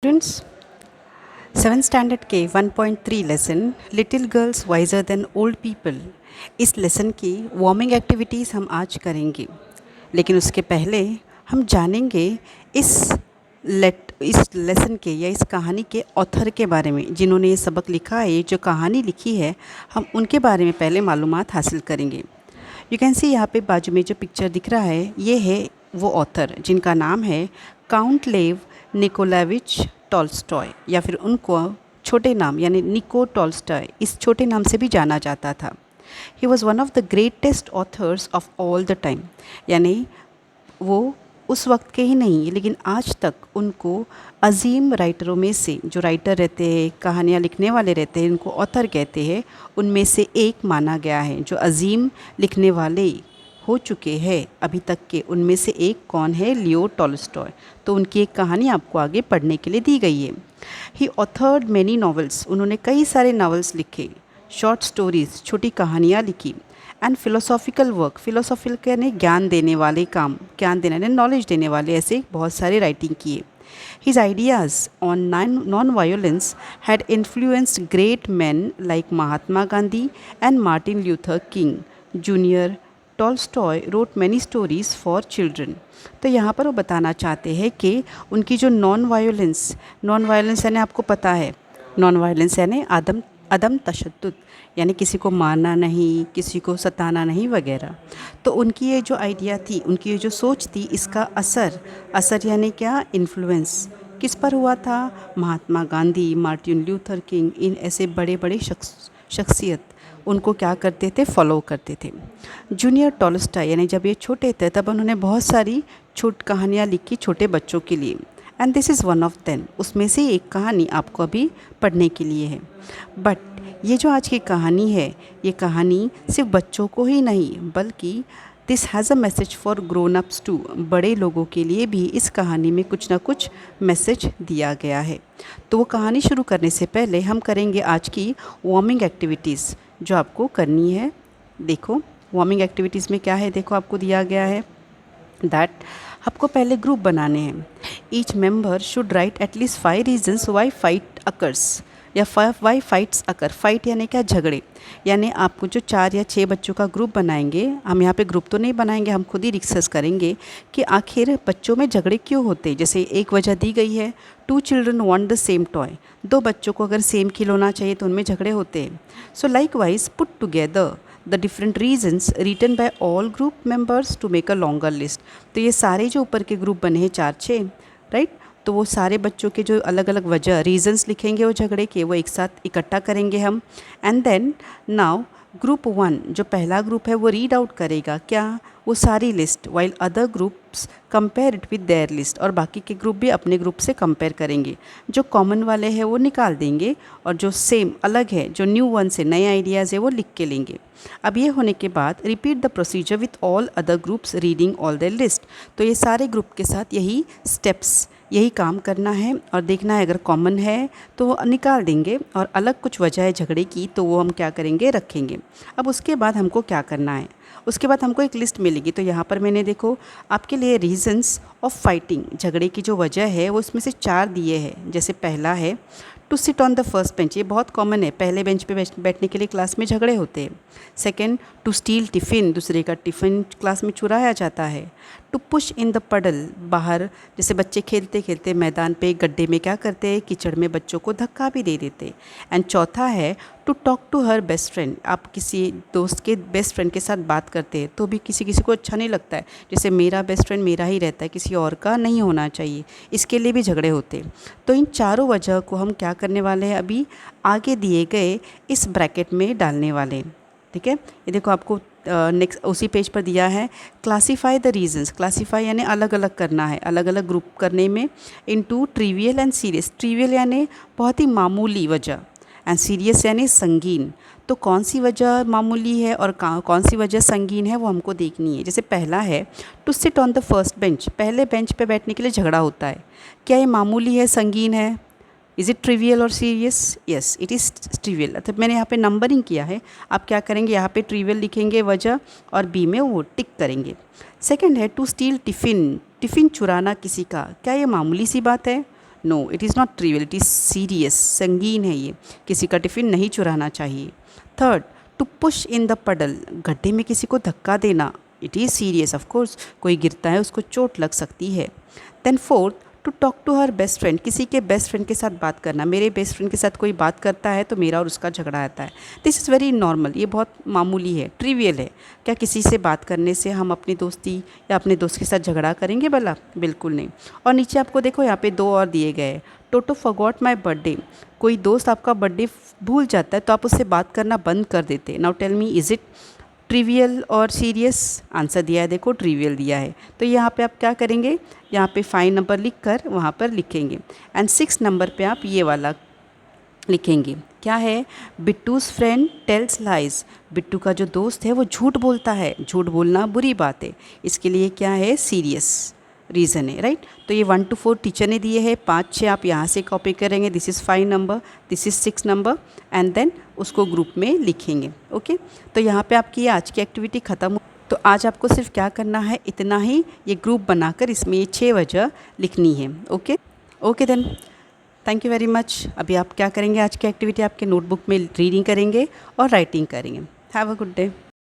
Students, 7th standard के 1.3 lesson little girls visor then old people, इस lesson की warming activities हम आज करेंगे। लेकिन उसके पहले हम जानेंगे इस लेसन के या इस कहानी के ऑथर के बारे में, जिन्होंने ये सबक लिखा है, ये जो कहानी लिखी है, हम उनके बारे में पहले मालूमात हासिल करेंगे। यू कैन सी यहाँ पे बाजू में जो पिक्चर दिख रहा है, ये है वो ऑथर जिनका नाम है काउंट लेव निकोलाविच टॉल्स्टॉय, या फिर उनको छोटे नाम यानी निको टॉल्स्टॉय, इस छोटे नाम से भी जाना जाता था। He was one of the greatest authors of all the time, यानी वो उस वक्त के ही नहीं लेकिन आज तक उनको अजीम राइटरों में से, जो राइटर रहते हैं, कहानियाँ लिखने वाले रहते हैं, उनको ऑथर कहते हैं, उनमें से एक माना गया है। जो अजीम लिखने वाले हो चुके हैं अभी तक के, उनमें से एक कौन है? Leo Tolstoy. तो उनकी एक कहानी आपको आगे पढ़ने के लिए दी गई है। ही ऑथर्ड मैनी नॉवेल्स, उन्होंने कई सारे नावल्स लिखे, शॉर्ट स्टोरीज़, छोटी कहानियाँ लिखी, एंड फिलोसॉफिकल वर्क, फिलोसॉफिकल यानी ज्ञान देने वाले काम, ज्ञान देने यानी नॉलेज देने वाले, ऐसे बहुत सारे राइटिंग किए। His ideas on non-violence had influenced great men like Mahatma Gandhi and Martin Luther King Jr. Tolstoy road many stories for children. तो यहाँ पर वो बताना चाहते हैं कि उनकी जो नॉन वायलेंस यानी आपको पता है, नॉन वायलेंस यानी अदम तशद्दुद, यानी किसी को मारना नहीं, किसी को सताना नहीं वगैरह। तो उनकी ये जो आइडिया थी, उनकी ये जो सोच थी, इसका असर यानी क्या? इन्फ्लुएंस किस पर हुआ था? Mahatma Gandhi, Martin Luther king, इन ऐसे बड़े बड़े शख्सियत उनको क्या करते थे? फॉलो करते थे। जूनियर टॉल्स्टॉय यानी जब ये छोटे थे तब उन्होंने बहुत सारी कहानियाँ लिखी छोटे बच्चों के लिए, and this is one of them. उसमें से एक कहानी आपको अभी पढ़ने के लिए है। बट ये जो आज की कहानी है, ये कहानी सिर्फ बच्चों को ही नहीं बल्कि this has a message for grown ups too, बड़े लोगों के लिए भी इस कहानी में कुछ ना कुछ मैसेज दिया गया है। तो वो कहानी शुरू करने से पहले हम करेंगे आज की वार्मिंग एक्टिविटीज़ जो आपको करनी है। देखो वार्मिंग एक्टिविटीज़ में क्या है, देखो आपको दिया गया है दैट आपको पहले ग्रुप बनाने हैं। Each member should write at least 5 reasons why fight occurs, या वाई फाइट्स अकर। फाइट यानी क्या? झगड़े। यानी आपको जो 4 या 6 बच्चों का ग्रुप बनाएंगे, हम यहाँ पे ग्रुप तो नहीं बनाएंगे, हम खुद ही रिसर्च करेंगे कि आखिर बच्चों में झगड़े क्यों होते हैं। जैसे एक वजह दी गई है, 2 children want the same toy, 2 बच्चों को अगर सेम खिलौना चाहिए तो उनमें झगड़े होते हैं। So likewise put together the different reasons written by all group members to make a longer list. तो ये सारे जो ऊपर के ग्रुप बने हैं 4-6, राइट, तो वो सारे बच्चों के जो अलग अलग वजह रीजंस लिखेंगे वो झगड़े के, वो एक साथ इकट्ठा करेंगे हम। एंड देन नाउ ग्रुप 1, जो पहला ग्रुप है, वो रीड आउट करेगा क्या? वो सारी list, while other groups compare it with their list, और बाकी के ग्रुप भी अपने ग्रुप से कंपेयर करेंगे। जो कॉमन वाले हैं वो निकाल देंगे, और जो सेम अलग है, जो न्यू वन से नए आइडियाज़ है, वो लिख के लेंगे। अब ये होने के बाद repeat the procedure with all other groups reading all their list. तो ये सारे ग्रुप के साथ यही स्टेप्स, यही काम करना है, और देखना है अगर कॉमन है तो वो निकाल देंगे, और अलग कुछ वजह है झगड़े की तो वो हम क्या करेंगे? रखेंगे। अब उसके बाद हमको क्या करना है? उसके बाद हमको एक लिस्ट मिलेगी। तो यहाँ पर मैंने देखो आपके लिए रीजंस ऑफ फाइटिंग, झगड़े की जो वजह है वो इसमें से 4 दिए हैं। जैसे पहला है to sit on the first bench, ये बहुत कॉमन है, पहले बेंच पे बैठने के लिए क्लास में झगड़े होते हैं। सेकंड, टू स्टील टिफ़िन, दूसरे का टिफ़िन क्लास में चुराया जाता है। टू पुश इन द पडल, बाहर जैसे बच्चे खेलते खेलते मैदान पे गड्ढे में क्या करते हैं? कीचड़ में बच्चों को धक्का भी दे देते। एंड चौथा है to talk to her best friend, आप किसी दोस्त के बेस्ट फ्रेंड के साथ बात करते हैं तो भी किसी किसी को अच्छा नहीं लगता है, जैसे मेरा बेस्ट फ्रेंड मेरा ही रहता है, किसी और का नहीं होना चाहिए, इसके लिए भी झगड़े होते हैं। तो इन चारों वजह को हम क्या करने वाले हैं? अभी आगे दिए गए इस ब्रैकेट में डालने वाले हैं। ठीक है, ये देखो आपको नेक्स्ट उसी पेज पर दिया है, क्लासीफाई द रीजंस। क्लासीफाई यानी अलग अलग करना है, अलग अलग ग्रुप करने में, into trivial and serious. Trivial यानी बहुत ही मामूली वजह, एंड सीरियस यानी संगीन। तो कौन सी वजह मामूली है और कौन सी वजह संगीन है वो हमको देखनी है। जैसे पहला है to sit on the first bench, पहले बेंच पे बैठने के लिए झगड़ा होता है, क्या ये मामूली है, संगीन है? इज़ इट ट्रिवियल और serious? Yes, it is trivial. तो मैंने यहाँ पे नंबरिंग किया है, आप क्या करेंगे? यहाँ पे ट्रिवियल लिखेंगे वजह, और बी में वो टिक करेंगे। सेकंड है टू स्टील टिफ़िन, टिफ़िन चुराना किसी का, क्या ये मामूली सी बात है? No it is not trivial, it is serious, संगीन है ये, किसी का टिफ़िन नहीं चुराना चाहिए। Third, to push in the puddle, गड्ढे में किसी को धक्का देना, it is serious of course, कोई गिरता है उसको चोट लग सकती है। Then fourth, to talk to her best friend, किसी के बेस्ट फ्रेंड के साथ बात करना, मेरे बेस्ट फ्रेंड के साथ कोई बात करता है तो मेरा और उसका झगड़ा आता है। दिस इज़ वेरी नॉर्मल, ये बहुत मामूली है, ट्रिवियल है। क्या किसी से बात करने से हम अपनी दोस्ती या अपने दोस्त के साथ झगड़ा करेंगे भला? बिल्कुल नहीं। और नीचे आपको देखो यहाँ पे 2 और दिए गए हैं। टोटो फॉरगॉट माई बर्थडे, कोई दोस्त आपका बर्थडे भूल जाता है तो आप उससे बात करना बंद कर देते। Now tell me, is it trivial और सीरियस? आंसर दिया है, देखो ट्रिवियल दिया है। तो यहाँ पे आप क्या करेंगे, यहाँ पे 5 नंबर लिख कर वहाँ पर लिखेंगे एंड 6 नंबर पे आप ये वाला लिखेंगे। क्या है? बिट्टूज़ फ्रेंड टेल्स लाइज, बिट्टू का जो दोस्त है वो झूठ बोलता है, झूठ बोलना बुरी बात है, इसके लिए क्या है? सीरियस रीज़न है, राइट। तो ये 1 to 4 टीचर ने दिए हैं, 5-6 आप यहाँ से कॉपी करेंगे, this is 5 number, this is 6 number and then उसको ग्रुप में लिखेंगे। ओके, तो यहाँ पे आपकी आज की एक्टिविटी ख़त्म। तो आज आपको सिर्फ क्या करना है, इतना ही, ये ग्रुप बनाकर इसमें ये 6 वजह लिखनी है। Okay okay then, thank you very much. अभी आप क्या करेंगे, आज की एक्टिविटी आपके नोटबुक में रीडिंग करेंगे और राइटिंग करेंगे। Have a good day.